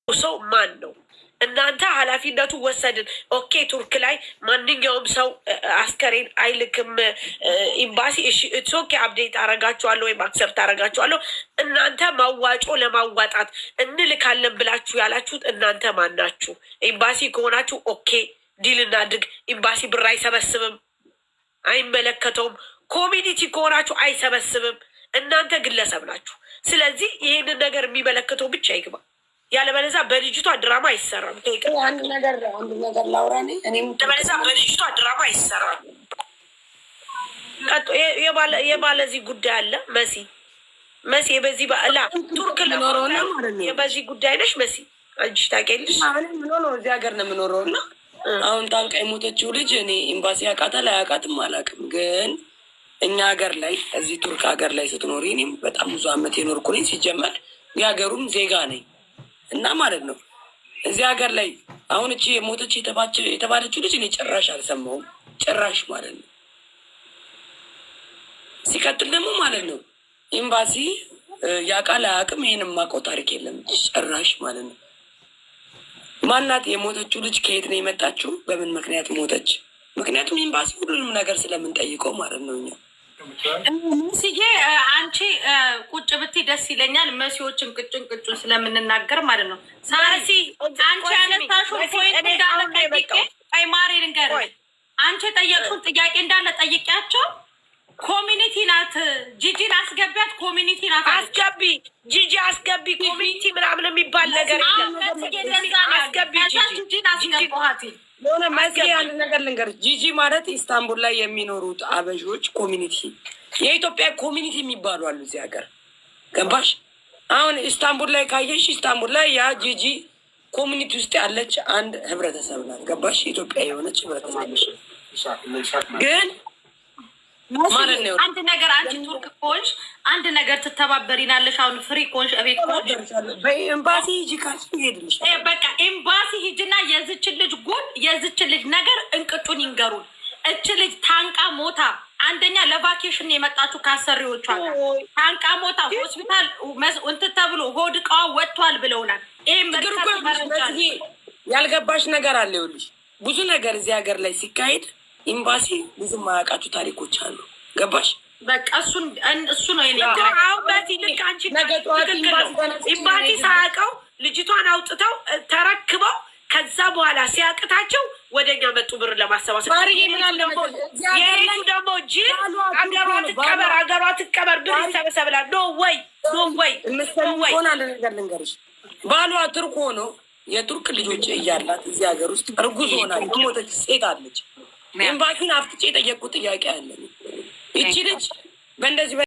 ሰው ማን ነው? እናንተ ኃላፊነቱ ወሰድን። ኦኬ ቱርክ ላይ ማንኛውም ሰው አስከሬን አይልክም ኤምባሲ። እሺ ኦኬ አፕዴት አረጋችኋለሁ ወይም አክሰፕት አረጋችኋለሁ። እናንተ ማዋጮ ለማዋጣት እንልካለን ብላችሁ ያላችሁት እናንተ ማን ናችሁ? ኤምባሲ ከሆናችሁ ኦኬ ዲል እናድርግ። ኤምባሲ ብር አይሰበስብም፣ አይመለከተውም። ኮሚኒቲ ከሆናችሁ አይሰበስብም። እናንተ ግለሰብ ናችሁ። ስለዚህ ይህንን ነገር የሚመለከተው ብቻ ይግባ። ያለበለዚያ በልጅቷ ድራማ አይሰራም። አንድ ነገር ላውራ ነኝ። ያለበለዚያ በልጅቷ ድራማ አይሰራም። የባለዚህ ጉዳይ አለ መሲ በዚህ ባላ ቱርክ የበዚህ ጉዳይ ነሽ መሲ አንቺ ታውቂያለሽ። ምኖረው እዚህ ሀገር ነው የምኖረው እና አሁን ታንቃ የሞተችው ልጅ እኔ ኤምባሲ ያውቃታል አያውቃትም አላውቅም፣ ግን እኛ ሀገር ላይ እዚህ ቱርክ ሀገር ላይ ስትኖሪ እኔም በጣም ብዙ አመት የኖርኩ ነኝ። ሲጀመር የሀገሩም ዜጋ ነኝ እና ማለት ነው እዚህ ሀገር ላይ አሁን እቺ የሞተች የተባለችው ልጅ እኔ ጭራሽ አልሰማሁም፣ ጭራሽ ማለት ነው። ሲቀጥል ደግሞ ማለት ነው ኤምባሲ ያውቃል አያውቅም ይሄን የማውቀው ታሪክ የለም ጭራሽ ማለት ነው። ማናት የሞተችው ልጅ? ከየት ነው የመጣችው? በምን ምክንያት ሞተች? ምክንያቱም ኤምባሲ ሁሉንም ነገር ስለምንጠይቀው ማለት ነው። እኛ መስዬ አንቺ ቁጭ ብቲ ደስ ይለኛል። መሲዎችን ቅጩን ስለምንናገር ማለት ነው። ሳሲ አንቺ ያነሳሽው ፖይንት እንዳለ ጠይቄ አይ ማሬ ልንገር፣ አንቺ የጠየቅሽውን ጥያቄ እንዳለ ጠይቄያቸው ኮሚኒቲ ናት ጂጂን አስገቢያት፣ ኮሚኒቲ ናት አስገቢ፣ ጂጂ አስገቢ፣ ኮሚኒቲ ምናምን የሚባል ነገር አስገቢ፣ ጂጂን አስገባኋት። ሆነ መዝጊያ አንድ ነገር ልንገርሽ፣ ጂጂ ማለት ኢስታንቡል ላይ የሚኖሩት አበሾች ኮሚኒቲ፣ የኢትዮጵያ ኮሚኒቲ የሚባሉ አሉ እዚህ ሀገር ገባሽ? አሁን ኢስታንቡል ላይ ካየሽ ኢስታንቡል ላይ ያ ጂጂ ኮሚኒቲ ውስጥ ያለች አንድ ህብረተሰብ ናት ገባሽ? ኢትዮጵያ የሆነች ህብረተሰብ ግን ማለት ነው። አንድ ነገር አንቺ ቱርክ ኮንሽ አንድ ነገር ትተባበሪናለሽ። አሁን ፍሪ ኮንሽ እቤት ኮንሽ በኤምባሲ ሂጂ ካልሽ ይሄድልሽ። በቃ ኤምባሲ ሂጂና የዝችን ልጅ ጉድ የዝችን ልጅ ነገር እንቅጩን ይንገሩን። እች ልጅ ታንቃ ሞታ አንደኛ ለቫኬሽን የመጣችሁ ካሰሪዎቿ ጋር ታንቃ ሞታ ሆስፒታል እንትን ተብሎ ሆድ ዕቃዋ ወጥቷል ብለውናል። ይሄ ያልገባሽ ነገር አለ። ይኸውልሽ ብዙ ነገር እዚህ ሀገር ላይ ሲካሄድ ኤምባሲ ብዙ ማያውቃችሁ ታሪኮች አሉ ገባሽ? በቃ እሱ ነው በዚህ ልክ አንቺ ኤምባሲ ሳያውቀው ልጅቷን አውጥተው ተረክበው ከዛ በኋላ ሲያቅታቸው ወደኛ መጡ ብር ለማሰባሰብ። የሄዱ ደግሞ ጅ አገሯ ትቀበር ብር ይሰበሰብላል። ኖ ወይ ሆን አንድ ነገር ልንገርሽ፣ ባሏ ቱርክ ሆኖ የቱርክ ልጆች እያላት እዚህ ሀገር ውስጥ እርጉዝ ሆና የሞተች ሴት አለች። ኤምባሲን አፍጥጬ የጠየቁት ጥያቄ አለ። ይቺ ልጅ በእንደዚህ